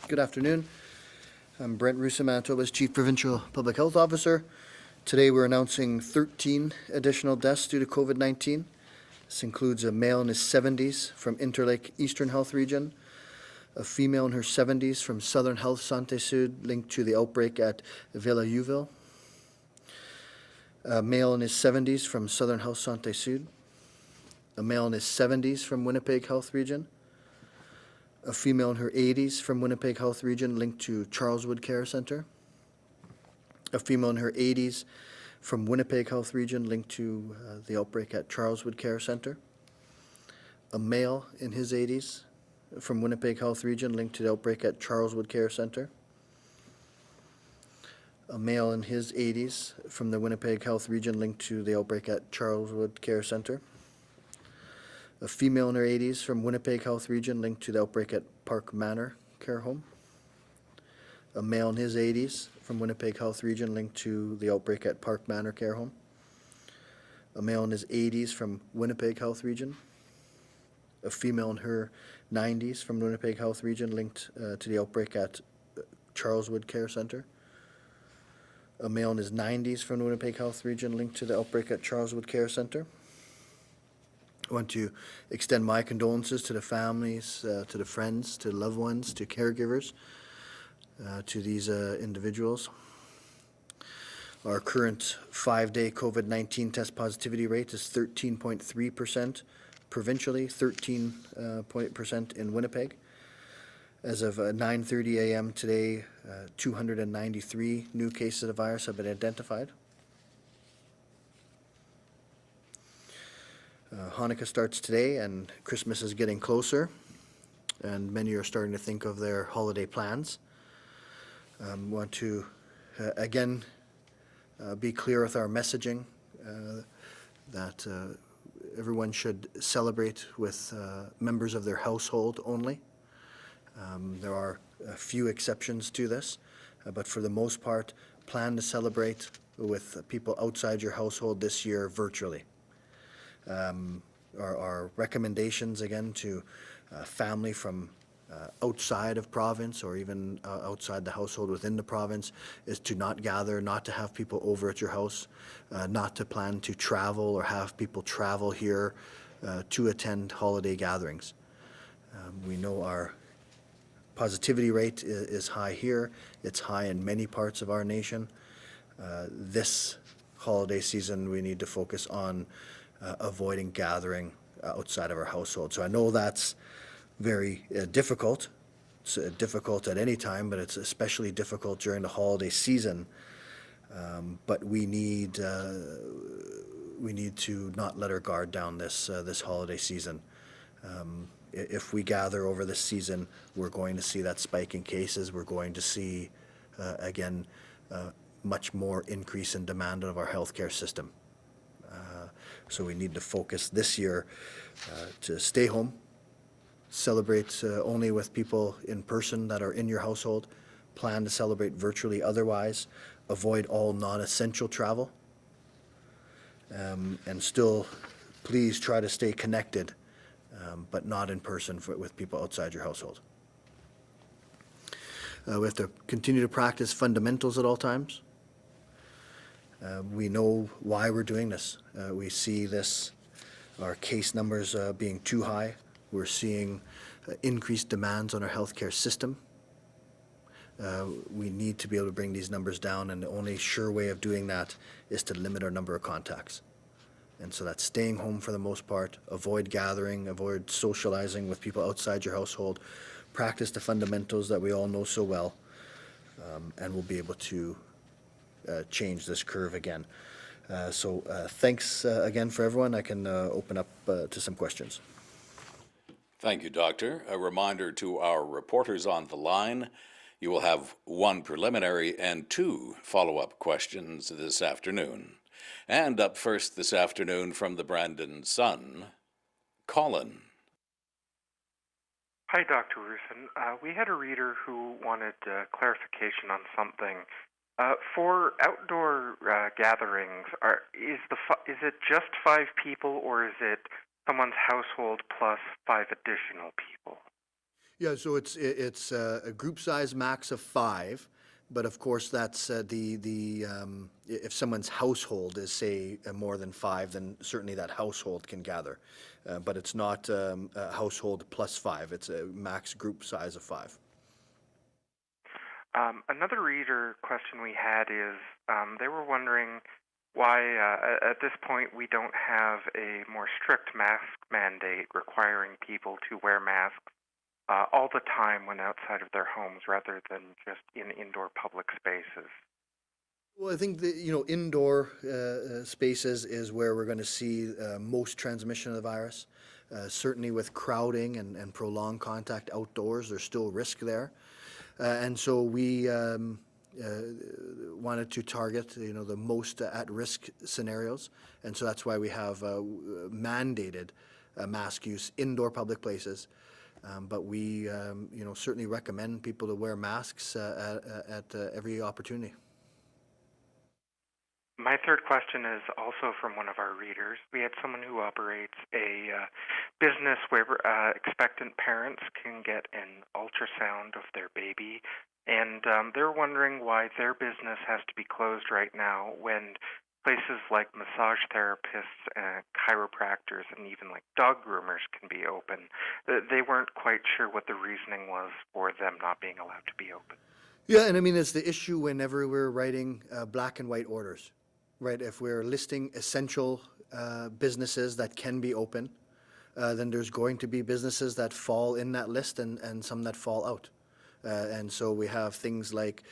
Good afternoon. I'm Brent Roussin, Manitoba's Chief Provincial Public Health Officer. Today we're announcing 13 additional deaths due to COVID-19. This includes a male in his 70s from Interlake Eastern Health Region, a female in her 70s from Southern Health Santé Sud linked to the outbreak at Villa-Youville, a male in his 70s from Southern Health Santé Sud, a male in his 70s from Winnipeg Health Region, a female in her 80s from Winnipeg Health Region linked to Charleswood Care Centre, a female in her 80s from Winnipeg Health Region linked to the outbreak at Charleswood Care Centre, a male in his 80s from Winnipeg Health Region linked to the outbreak at Charleswood Care Centre, a male in his 80s from the Winnipeg Health Region linked to the outbreak at Charleswood Care Centre, a female in her 80s from Winnipeg Health Region linked to the outbreak at Park Manor Care Home, a male in his 80s from Winnipeg Health Region linked to the outbreak at Park Manor Care Home, a male in his 80s from Winnipeg Health Region, a female in her 90s from Winnipeg Health Region linked to the outbreak at Charleswood Care Centre, a male in his 90s from Winnipeg Health Region linked to the outbreak at Charleswood Care Centre. I want to extend my condolences to the families, to the friends, to loved ones, to caregivers, to these individuals. Our current 5-day COVID-19 test positivity rate is 13.3% provincially, 13% in Winnipeg. As of 9:30 a.m. today, 293 new cases of the virus have been identified. Hanukkah starts today and Christmas is getting closer, and many are starting to think of their holiday plans. Want to again be clear with our messaging that everyone should celebrate with members of their household only. There are a few exceptions to this, but for the most part, plan to celebrate with people outside your household this year virtually. Our recommendations again to family from outside of province or even outside the household within the province is to not gather, not to have people over at your house, not to plan to travel or have people travel here to attend holiday gatherings. We know our positivity rate is high here. It's high in many parts of our nation. This holiday season we need to focus on avoiding gathering outside of our household. So I know that's very difficult. It's difficult at any time, but it's especially difficult during the holiday season. But we need to not let our guard down this holiday season. If we gather over this season, we're going to see that spike in cases. We're going to see again much more increase in demand of our healthcare system. So we need to focus this year to stay home, celebrate only with people in person that are in your household, plan to celebrate virtually otherwise, avoid all non-essential travel, and still please try to stay connected, but not in person with people outside your household. We have to continue to practice fundamentals at all times. We know why we're doing this. We see this, our case numbers being too high. We're seeing increased demands on our healthcare system. We need to be able to bring these numbers down, and the only sure way of doing that is to limit our number of contacts. And so that's staying home for the most part, avoid gathering, avoid socializing with people outside your household, practice the fundamentals that we all know so well, and we'll be able to change this curve again. So thanks again for everyone. I can open up to some questions. Thank you, Doctor. A reminder to our reporters on the line, you will have one preliminary and two follow-up questions this afternoon. And up first this afternoon from the Brandon Sun, Colin. Hi, Dr. Roussin. We had a reader who wanted clarification on something. For outdoor gatherings, is it just 5 people, or is it someone's household plus 5 additional people? Yeah, so it's a group size max of 5, but of course that's if someone's household is say more than 5, then certainly that household can gather, but it's not a household plus 5. It's a max group size of 5. Another reader question we had is they were wondering why at this point we don't have a more strict mask mandate requiring people to wear masks all the time when outside of their homes rather than just in indoor public spaces. Well, I think indoor spaces is where we're going to see most transmission of the virus. Certainly with crowding and prolonged contact outdoors, there's still risk there. And so we wanted to target, the most at-risk scenarios. And so that's why we have mandated mask use indoor public places. But we, certainly recommend people to wear masks at every opportunity. My third question is also from one of our readers. We had someone who operates a business where expectant parents can get an ultrasound of their baby, and they're wondering why their business has to be closed right now when places like massage therapists, chiropractors, and even like dog groomers can be open. They weren't quite sure what the reasoning was for them not being allowed to be open. Yeah, and I mean, it's the issue whenever we're writing black and white orders, right? If we're listing essential businesses that can be open, then there's going to be businesses that fall in that list and some that fall out. And so we have things like,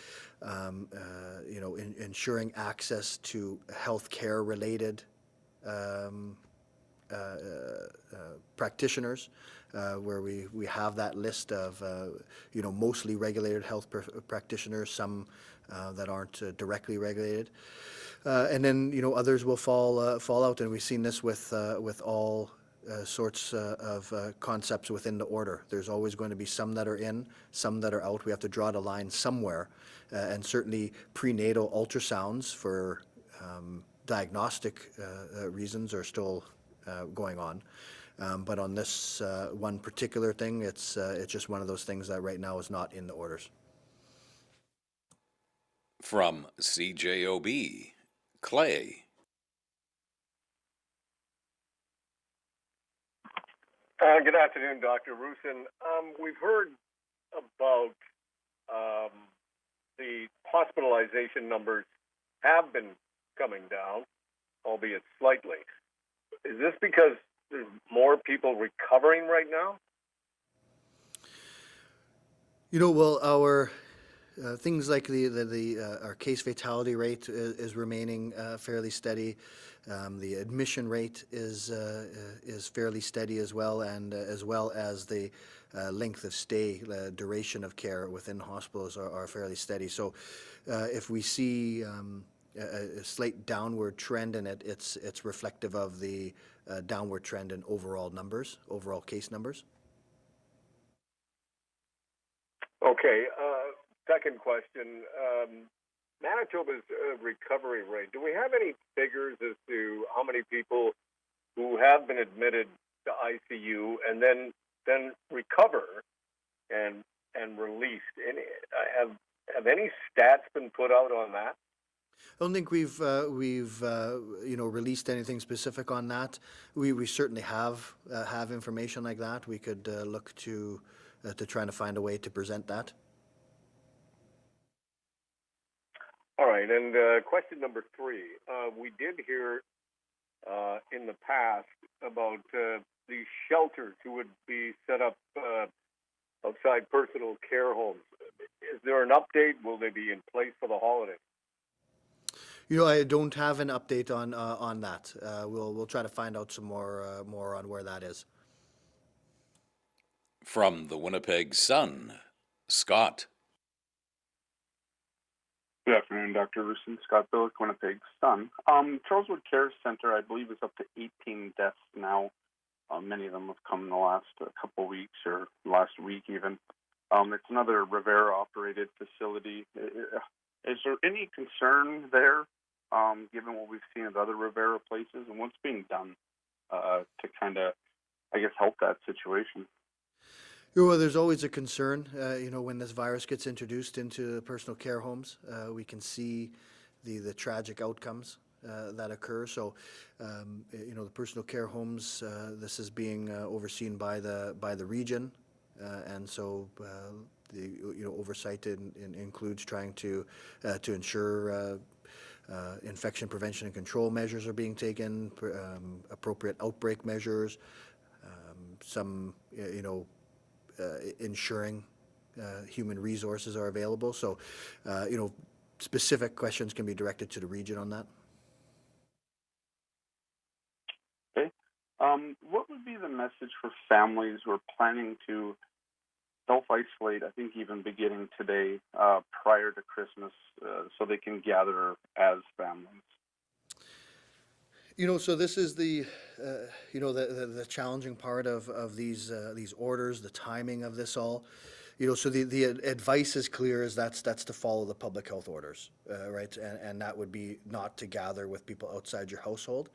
ensuring access to healthcare related practitioners, where we have that list of, mostly regulated health practitioners, some that aren't directly regulated. And then, others will fall out, and we've seen this with all sorts of concepts within the order. There's always going to be some that are in, some that are out. We have to draw the line somewhere, and certainly prenatal ultrasounds for diagnostic reasons are still going on. But on this one particular thing, it's just one of those things that right now is not in the orders. From CJOB, Clay. Good afternoon, Dr. Roussin. We've heard about the hospitalization numbers have been coming down, albeit slightly. Is this because there's more people recovering right now? Well, our things like our case fatality rate is remaining fairly steady. The admission rate is fairly steady as well, and as well as the length of stay, duration of care within hospitals are fairly steady. So if we see a slight downward trend in it, it's reflective of the downward trend in overall case numbers. Okay. Second question. Manitoba's recovery rate. Do we have any figures as to how many people who have been admitted to ICU and then recover and released? Have any stats been put out on that? I don't think we've released anything specific on that. We certainly have information like that. We could look to trying to find a way to present that. All right, and question number 3. We did hear in the past about these shelters who would be set up outside personal care homes. Is there an update? Will they be in place for the holidays? I don't have an update on that. We'll try to find out some more on where that is. From the Winnipeg Sun, Scott. Good afternoon, Dr. Roussin. Scott Billick, Winnipeg Sun. Charleswood Care Center, I believe, is up to 18 deaths now. Many of them have come in the last couple weeks or last week even. It's another Rivera-operated facility. Is there any concern there, given what we've seen at other Rivera places, and what's being done to kind of, help that situation? Well, there's always a concern, when this virus gets introduced into personal care homes. We can see the tragic outcomes that occur. So, the personal care homes, this is being overseen by the region, and so the oversight includes trying to ensure. Infection prevention and control measures are being taken, appropriate outbreak measures, some, ensuring human resources are available. So, specific questions can be directed to the region on that. Okay. What would be the message for families who are planning to self-isolate, I think even beginning today, prior to Christmas, so they can gather as families? So this is the challenging part of these orders, the timing of this all. So the advice is clear, is that's to follow the public health orders, right? And that would be not to gather with people outside your household.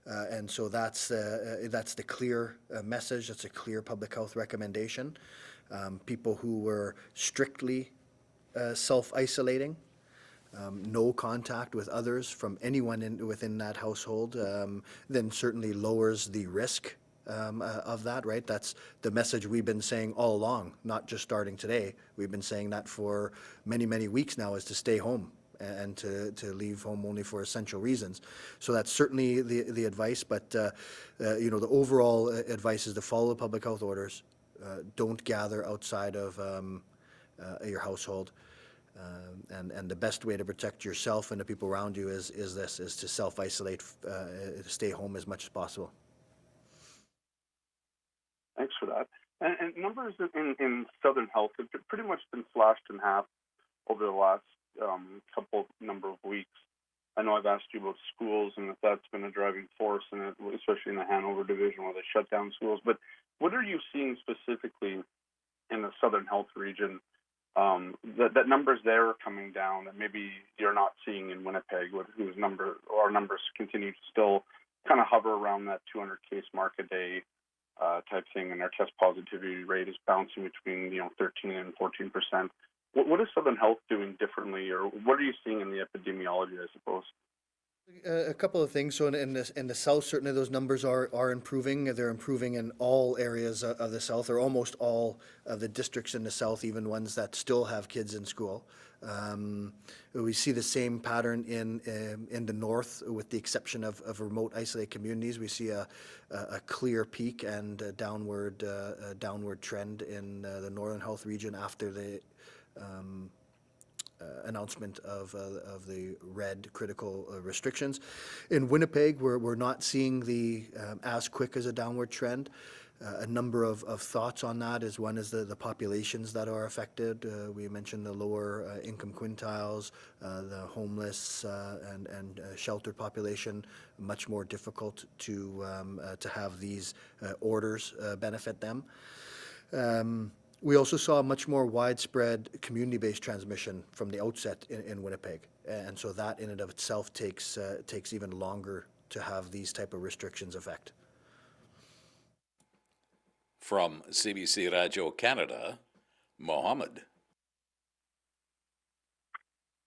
And so that's the clear message. That's a clear public health recommendation. People who were strictly self-isolating, no contact with others from anyone within that household, then certainly lowers the risk of that, right? That's the message we've been saying all along, not just starting today. We've been saying that for many, many weeks now, is to stay home and to leave home only for essential reasons. So that's certainly the advice, but the overall advice is to follow the public health orders. Don't gather outside of your household. And the best way to protect yourself and the people around you is to self-isolate, stay home as much as possible. Thanks for that. And numbers in Southern Health have pretty much been slashed in half over the last number of weeks. I know I've asked you about schools and if that's been a driving force, especially in the Hanover division where they shut down schools. But what are you seeing specifically in the Southern Health region? That numbers there are coming down that maybe you're not seeing in Winnipeg, our numbers continue to still kind of hover around that 200 case mark a day type thing, and our test positivity rate is bouncing between 13 and 14%. What is Southern Health doing differently, or what are you seeing in the epidemiology, I suppose? A couple of things. So in the south, certainly those numbers are improving. They're improving in all areas of the south, or almost all of the districts in the south, even ones that still have kids in school. We see the same pattern in the north, with the exception of remote isolated communities. We see a clear peak and a downward trend in the Northern Health region after the announcement of the red critical restrictions. In Winnipeg, we're not seeing the as quick as a downward trend. A number of thoughts on that is, one is the populations that are affected. We mentioned the lower income quintiles, the homeless and sheltered population, much more difficult to have these orders benefit them. We also saw a much more widespread community-based transmission from the outset in Winnipeg, and so that in and of itself takes even longer to have these type of restrictions affect. From CBC Radio Canada, Mohammed.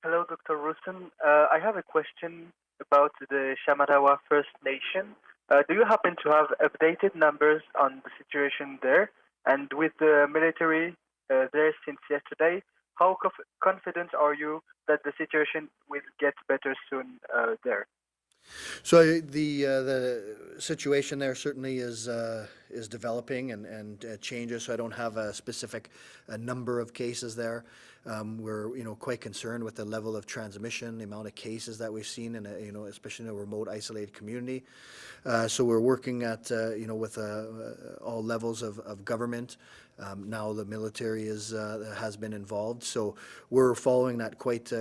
Hello, Dr. Roussin. I have a question about the Shamatawa First Nation. Do you happen to have updated numbers on the situation there? And with the military there since yesterday, how confident are you that the situation will get better soon there? So the situation there certainly is developing and changes. So I don't have a specific number of cases there. We're quite concerned with the level of transmission, the amount of cases that we've seen in especially in a remote isolated community. So we're working at with all levels of government. Now the military has been involved, so we're following that quite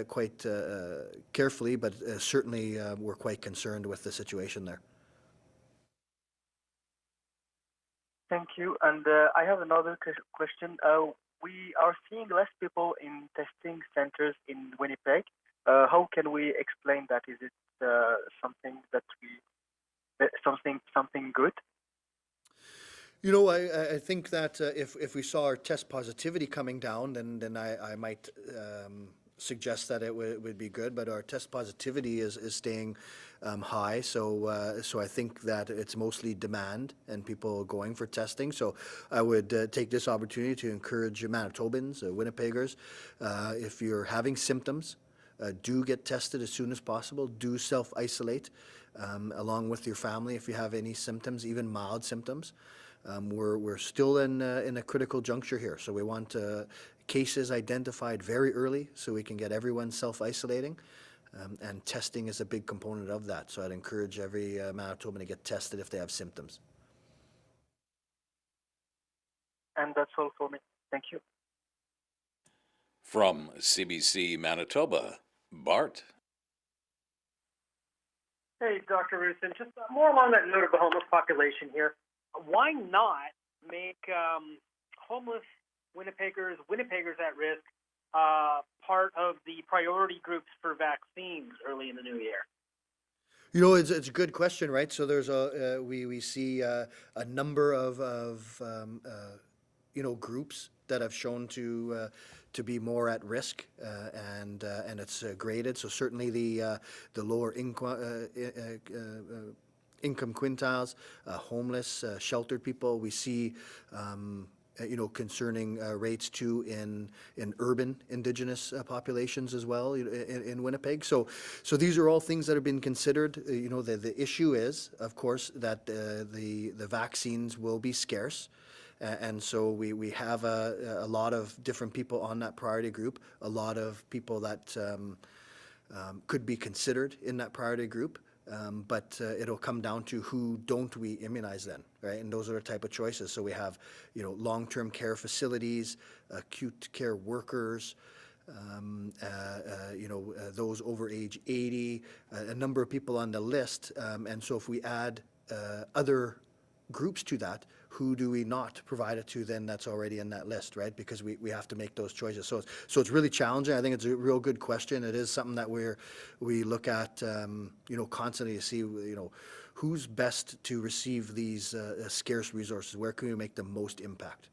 carefully, but certainly we're quite concerned with the situation there. Thank you. And I have another question. We are seeing less people in testing centers in Winnipeg. How can we explain that? Is it something that something good? I think that if we saw our test positivity coming down, then I might suggest that it would be good. But our test positivity is staying high, so I think that it's mostly demand and people going for testing. So I would take this opportunity to encourage Manitobans, Winnipeggers, if you're having symptoms, do get tested as soon as possible. Do self-isolate along with your family if you have any symptoms, even mild symptoms. We're still in a critical juncture here, so we want cases identified very early so we can get everyone self-isolating, and testing is a big component of that. So I'd encourage every Manitoban to get tested if they have symptoms. And that's all for me. Thank you. From CBC Manitoba, Bart. Hey, Dr. Roussin, just more along that note of the homeless population here. Why not make homeless Winnipeggers at risk part of the priority groups for vaccines early in the new year? It's a good question, right? So there's we see a number of groups that have shown to be more at risk, and it's graded. So certainly the lower income quintiles, homeless, sheltered people. We see concerning rates too in urban Indigenous populations as well in Winnipeg. So these are all things that have been considered. The issue is, of course, that the vaccines will be scarce. And so we have a lot of different people on that priority group, a lot of people that could be considered in that priority group. But it'll come down to who don't we immunize then, right? And those are the type of choices. So we have, long-term care facilities, acute care workers, those over age 80, a number of people on the list. And so if we add other groups to that, who do we not provide it to then that's already in that list, right? Because we have to make those choices. So it's really challenging. I think it's a real good question. It is something that we look at, constantly to see, who's best to receive these scarce resources. Where can we make the most impact?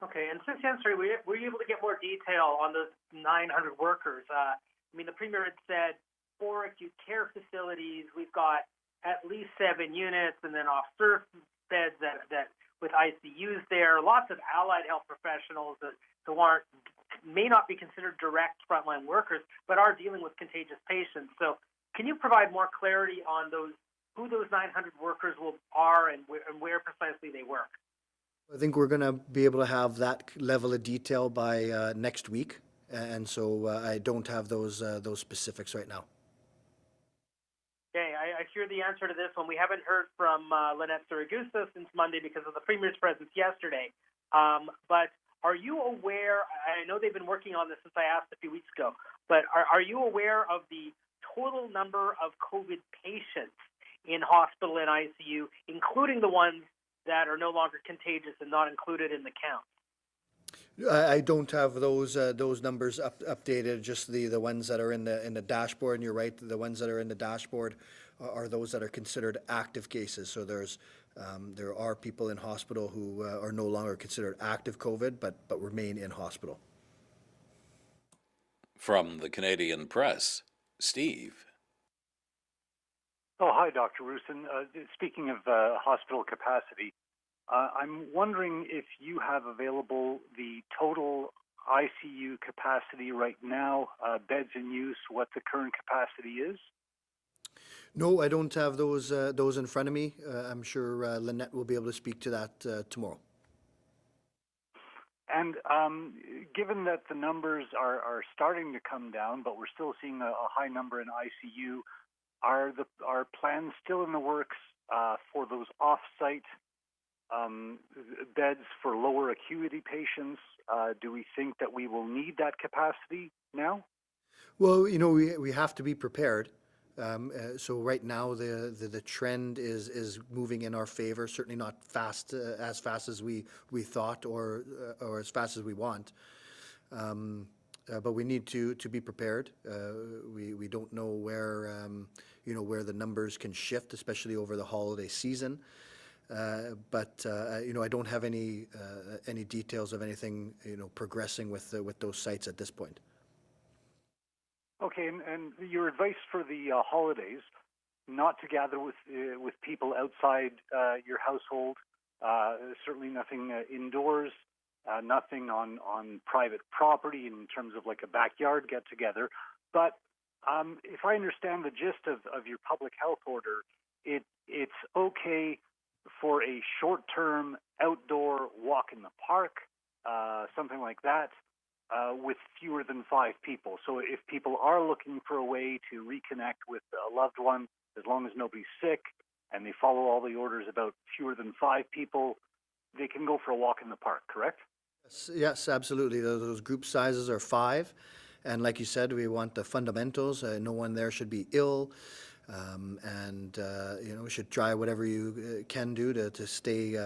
Okay, and since yesterday, were you able to get more detail on those 900 workers? The Premier had said 4 acute care facilities, we've got at least 7 units, and then off-surf beds that with ICUs there. Lots of allied health professionals who may not be considered direct frontline workers, but are dealing with contagious patients. So, can you provide more clarity on who those 900 workers are and where precisely they work? I think we're going to be able to have that level of detail by next week, and so I don't have those specifics right now. Okay, I hear the answer to this one. We haven't heard from Lynette Siragusa since Monday because of the Premier's presence yesterday. But are you aware, I know they've been working on this since I asked a few weeks ago, but are you aware of the total number of COVID patients in hospital and ICU, including the ones that are no longer contagious and not included in the count? I don't have those numbers updated. Just the ones that are in the dashboard. And you're right, the ones that are in the dashboard are those that are considered active cases. So there are people in hospital who are no longer considered active COVID, but remain in hospital. From the Canadian Press, Steve. Oh, hi, Dr. Roussin. Speaking of hospital capacity, I'm wondering if you have available the total ICU capacity right now, beds in use, what the current capacity is? No, I don't have those in front of me. I'm sure Lynette will be able to speak to that tomorrow. And given that the numbers are starting to come down, but we're still seeing a high number in ICU, are plans still in the works for those off-site beds for lower acuity patients? Do we think that we will need that capacity now? Well, we have to be prepared. So right now the trend is moving in our favor. Certainly not as fast as we thought or as fast as we want. But we need to be prepared. We don't know where the numbers can shift, especially over the holiday season. but I don't have any details of anything progressing with those sites at this point. Okay, and your advice for the holidays, not to gather with people outside your household, certainly nothing indoors, nothing on private property in terms of like a backyard get-together. But if I understand the gist of your public health order, it's okay for a short-term outdoor walk in the park, something like that, with fewer than 5 people. So if people are looking for a way to reconnect with a loved one, as long as nobody's sick and they follow all the orders about fewer than 5 people, they can go for a walk in the park, correct? Yes, absolutely. Those group sizes are 5. And like you said, we want the fundamentals. No one there should be ill. And we should try whatever you can do to stay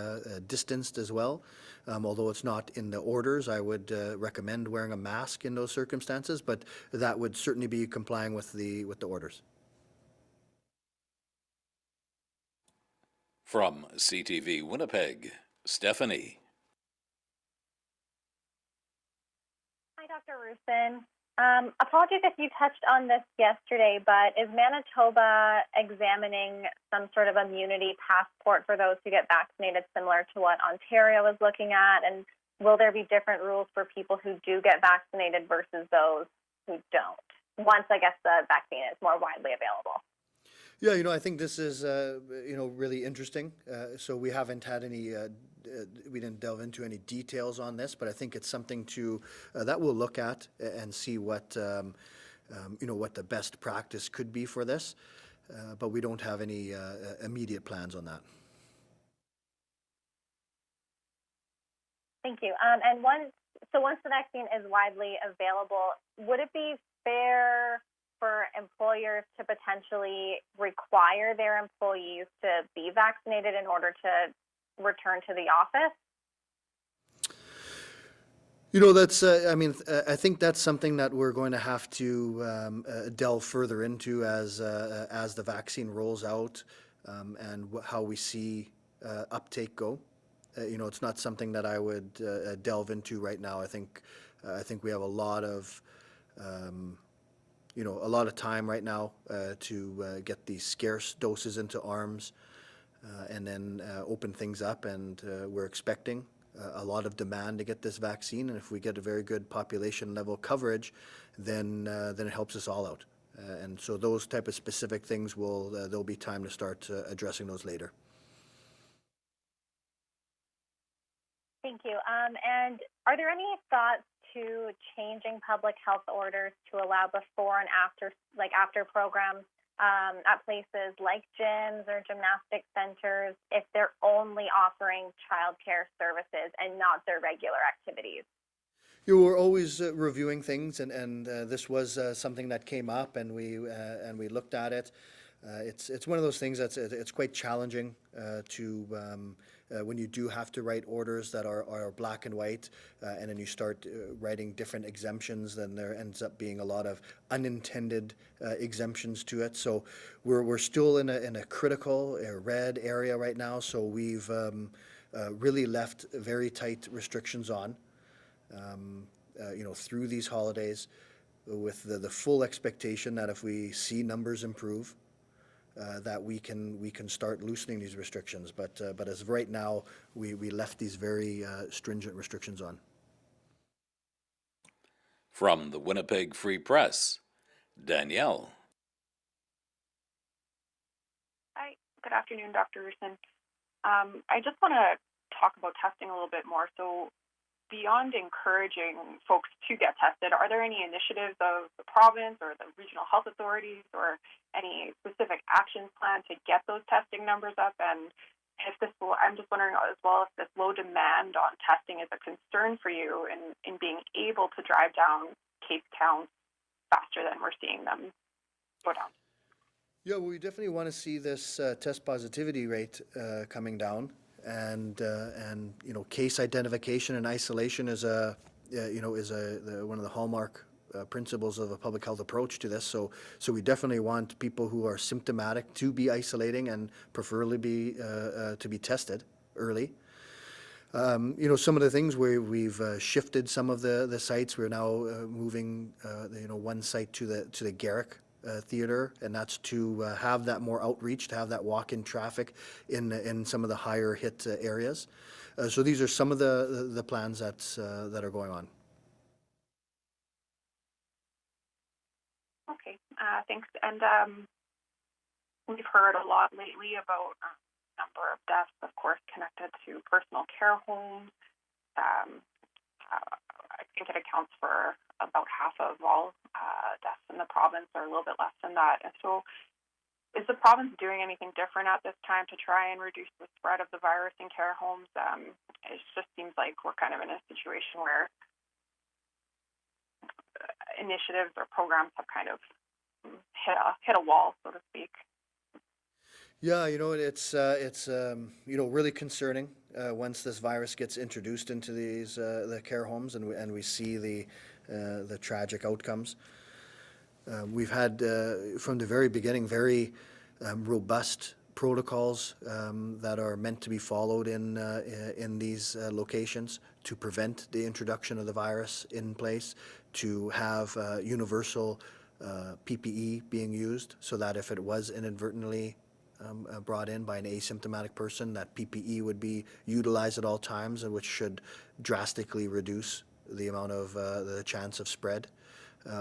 distanced as well. Although it's not in the orders, I would recommend wearing a mask in those circumstances, but that would certainly be complying with the orders. From CTV Winnipeg, Stephanie. Hi, Dr. Roussin. Apologies if you touched on this yesterday, but is Manitoba examining some sort of immunity passport for those who get vaccinated, similar to what Ontario is looking at? And will there be different rules for people who do get vaccinated versus those who don't, once, I guess, the vaccine is more widely available? Yeah, I think this is, really interesting. So we haven't had any, we didn't delve into any details on this, but I think it's something that we'll look at and see what, what the best practice could be for this. But we don't have any immediate plans on that. Thank you. And once the vaccine is widely available, would it be fair for employers to potentially require their employees to be vaccinated in order to return to the office? That's, I think that's something that we're going to have to delve further into as the vaccine rolls out and how we see uptake go. It's not something that I would delve into right now. I think we have a lot of time right now to get these scarce doses into arms and then open things up. And we're expecting a lot of demand to get this vaccine. And if we get a very good population level coverage, then it helps us all out. And so those type of specific things there'll be time to start addressing those later. Thank you. And are there any thoughts to changing public health orders to allow before and after programs at places like gyms or gymnastic centers if they're only offering childcare services and not their regular activities? We're always reviewing things, and this was something that came up, and we looked at it. It's one of those things it's quite challenging to when you do have to write orders that are black and white, and then you start writing different exemptions, then there ends up being a lot of unintended exemptions to it. So we're still in a critical red area right now. So we've really left very tight restrictions on, through these holidays, with the full expectation that if we see numbers improve, that we can start loosening these restrictions, but as of right now, we left these very stringent restrictions on. From the Winnipeg Free Press, Danielle. Hi, good afternoon, Dr. Roussin. I just want to talk about testing a little bit more. So beyond encouraging folks to get tested, are there any initiatives of the province or the regional health authorities or any specific action plan to get those testing numbers up? And if I'm just wondering as well if this low demand on testing is a concern for you in being able to drive down case counts faster than we're seeing them go down. Yeah, we definitely want to see this test positivity rate coming down. And case identification and isolation is one of the hallmark principles of a public health approach to this. So we definitely want people who are symptomatic to be isolating and preferably be to be tested early. Some of the things where we've shifted some of the sites. We're now moving, one site to the Garrick Theatre, and that's to have that more outreach, to have that walk-in traffic in some of the higher hit areas. So these are some of the plans that are going on. Okay, thanks. And we've heard a lot lately about number of deaths, of course, connected to personal care homes. I think it accounts for about half of all deaths in the province, or a little bit less than that. And so, is the province doing anything different at this time to try and reduce the spread of the virus in care homes? It just seems like we're kind of in a situation where initiatives or programs have kind of hit a wall, so to speak. Yeah, it's really concerning once this virus gets introduced into these the care homes, and we see the tragic outcomes. We've had from the very beginning very robust protocols that are meant to be followed in these locations to prevent the introduction of the virus in place, to have universal PPE being used, so that if it was inadvertently brought in by an asymptomatic person, that PPE would be utilized at all times, which should drastically reduce the amount of the chance of spread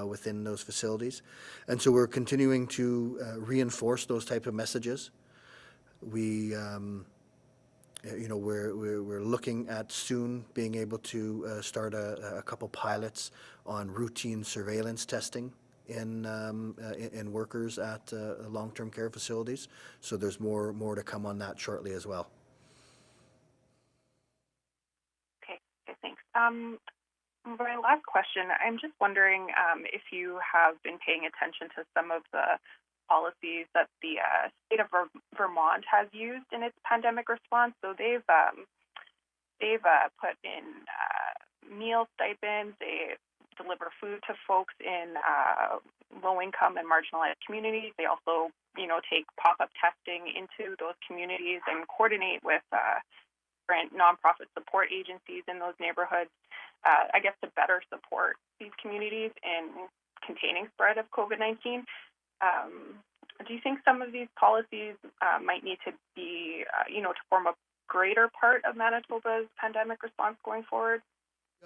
within those facilities. And so we're continuing to reinforce those type of messages. We're looking at soon being able to start a couple pilots on routine surveillance testing in workers at long-term care facilities. So there's more to come on that shortly as well. Okay, thanks. My last question, I'm just wondering if you have been paying attention to some of the policies that the state of Vermont has used in its pandemic response. So they've put in meal stipends. They deliver food to folks in low-income and marginalized communities. They also, take pop-up testing into those communities and coordinate with different nonprofit support agencies in those neighborhoods, I guess, to better support these communities in containing spread of COVID-19. Do you think some of these policies might need to be, to form a greater part of Manitoba's pandemic response going forward?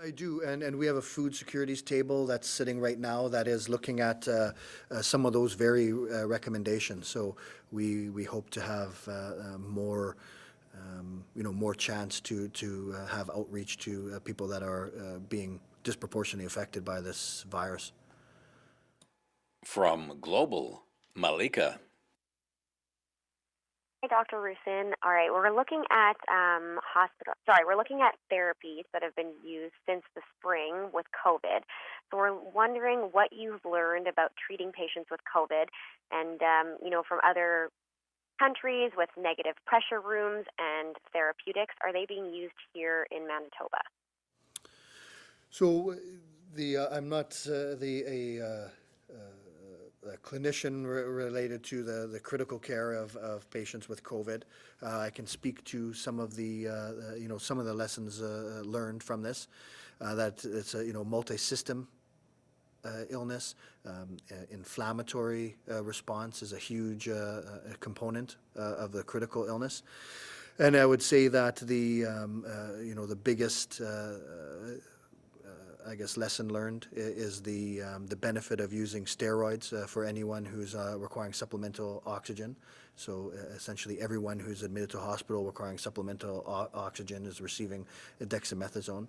I do, and we have a food securities table that's sitting right now that is looking at some of those very recommendations. So we hope to have more chance to have outreach to people that are being disproportionately affected by this virus. From Global, Malika. Hi, Dr. Roussin. All right, we're looking at we're looking at therapies that have been used since the spring with COVID. So we're wondering what you've learned about treating patients with COVID and, from other countries with negative pressure rooms and therapeutics. Are they being used here in Manitoba? So I'm not a clinician related to the critical care of patients with COVID. I can speak to some of the some of the lessons learned from this. That it's a multi-system illness. Inflammatory response is a huge component of the critical illness. And I would say that the biggest lesson learned is the benefit of using steroids for anyone who's requiring supplemental oxygen. So essentially everyone who's admitted to a hospital requiring supplemental oxygen is receiving dexamethasone.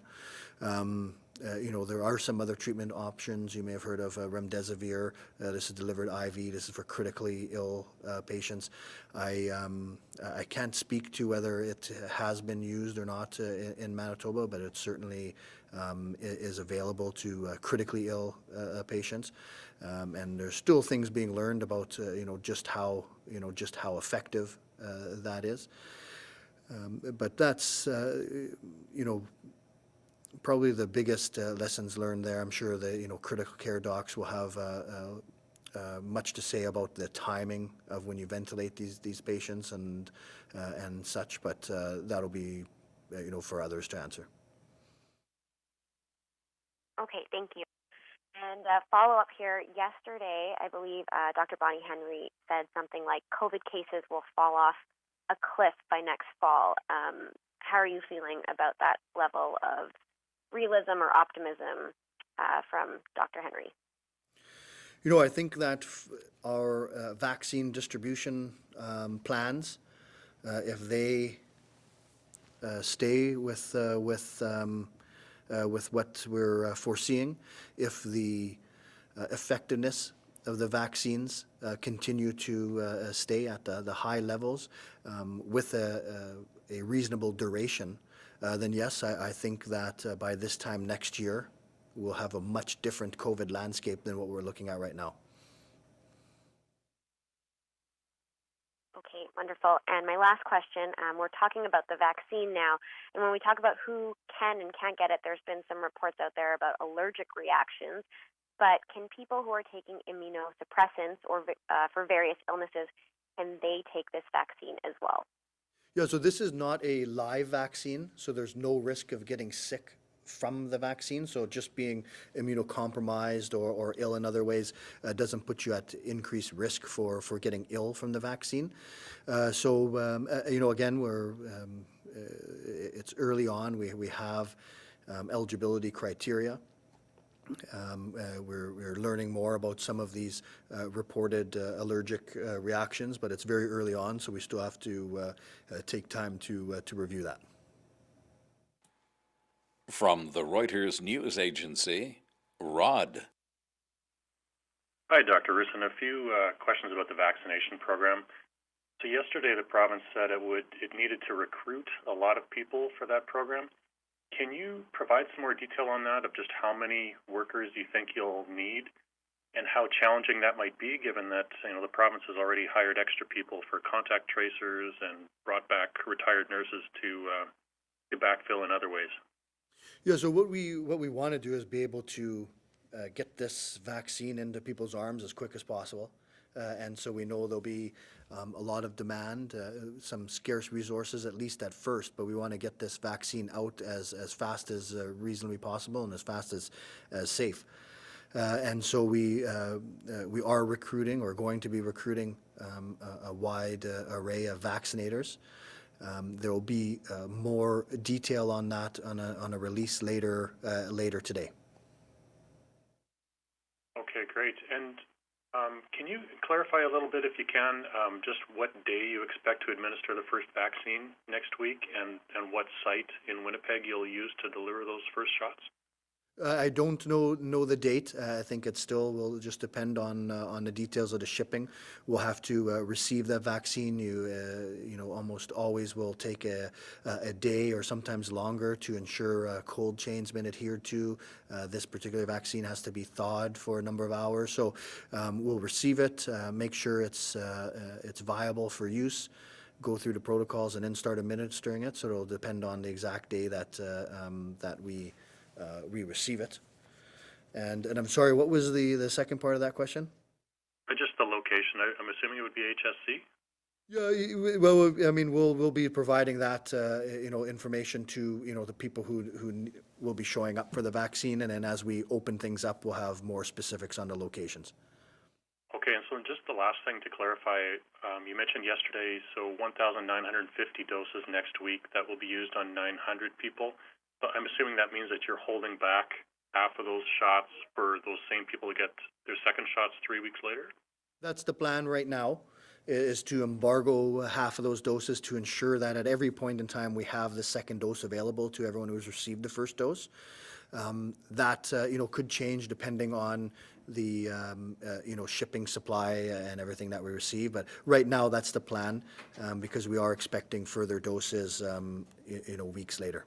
There are some other treatment options. You may have heard of remdesivir. This is delivered IV. This is for critically ill patients. I can't speak to whether it has been used or not in Manitoba, but it certainly is available to critically ill patients. And there's still things being learned about just how effective that is. But that's probably the biggest lessons learned there. I'm sure the critical care docs will have much to say about the timing of when you ventilate these patients and such, but that'll be for others to answer. Okay, thank you. And follow up here, yesterday, I believe Dr. Bonnie Henry said something like COVID cases will fall off a cliff by next fall. How are you feeling about that level of realism or optimism from Dr. Henry? I think that our vaccine distribution plans, if they stay with what we're foreseeing, if the effectiveness of the vaccines continue to stay at the high levels with a reasonable duration, then yes, I think that by this time next year, we'll have a much different COVID landscape than what we're looking at right now. Okay, wonderful. And my last question, we're talking about the vaccine now, and when we talk about who can and can't get it, there's been some reports out there about allergic reactions, but can people who are taking immunosuppressants or for various illnesses, can they take this vaccine as well? Yeah, so this is not a live vaccine, so there's no risk of getting sick from the vaccine. So just being immunocompromised or ill in other ways doesn't put you at increased risk for getting ill from the vaccine. Again, it's early on. We have eligibility criteria. We're learning more about some of these reported allergic reactions, but it's very early on, so we still have to take time to review that. From the Reuters news agency, Rod. Hi, Dr. Roussin. A few questions about the vaccination program. So yesterday, the province said it needed to recruit a lot of people for that program. Can you provide some more detail on that, of just how many workers you think you'll need, and how challenging that might be, given that the province has already hired extra people for contact tracers and brought back retired nurses to backfill in other ways? Yeah, so what we want to do is be able to get this vaccine into people's arms as quick as possible. And so we know there'll be a lot of demand, some scarce resources, at least at first, but we want to get this vaccine out as fast as reasonably possible and as fast as safe. And so we are recruiting, or going to be recruiting, a wide array of vaccinators. There will be more detail on that on a release later today. Okay, great. And can you clarify a little bit, if you can, just what day you expect to administer the first vaccine next week, and what site in Winnipeg you'll use to deliver those first shots? I don't know the date. I think it still will just depend on the details of the shipping. We'll have to receive that vaccine. You almost always will take a day or sometimes longer to ensure cold chain's been adhered to. This particular vaccine has to be thawed for a number of hours. So we'll receive it, make sure it's viable for use, go through the protocols, and then start administering it. So it'll depend on the exact day that we receive it. And I'm sorry, what was the second part of that question? Just the location. I'm assuming it would be HSC? Yeah, well, I mean, we'll be providing that information to the people who will be showing up for the vaccine, and then as we open things up, we'll have more specifics on the locations. Okay, and so just the last thing to clarify, you mentioned yesterday, so 1,950 doses next week that will be used on 900 people. But I'm assuming that means that you're holding back half of those shots for those same people to get their second shots 3 weeks later? That's the plan right now, is to embargo half of those doses to ensure that at every point in time we have the second dose available to everyone who's received the first dose. That could change depending on the shipping supply and everything that we receive. But right now that's the plan, because we are expecting further doses weeks later.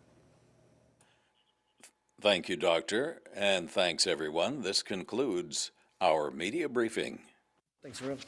Thank you, Doctor, and thanks, everyone. This concludes our media briefing. Thanks, everyone.